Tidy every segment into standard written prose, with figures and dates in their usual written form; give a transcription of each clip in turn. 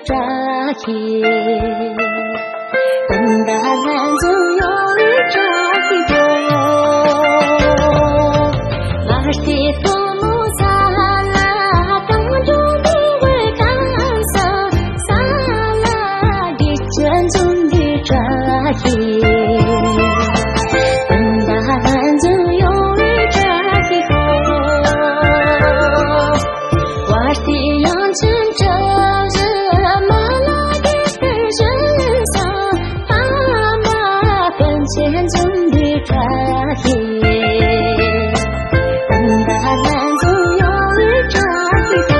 扎起，等待男子有日扎起过，那是多么萨拉当中的为干啥，萨拉的全中的扎起，等待男子有日扎起过，我是阳春着。千中的扎起，等待男子有日扎起过。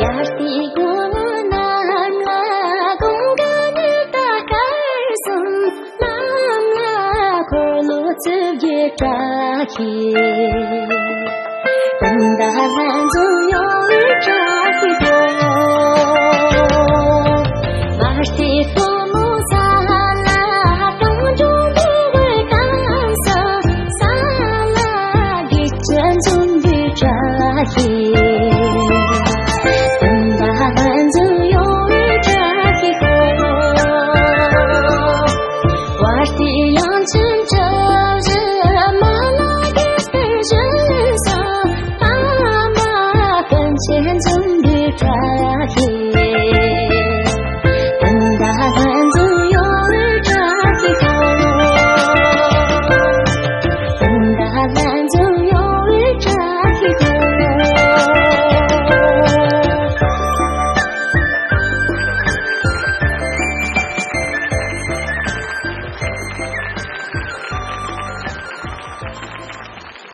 呀西过。自己扎起，等待男子有日扎起过，那是多么萨拉当中的为干啥，萨拉的全中的扎起，等待男子有日扎起过，我是阳春着。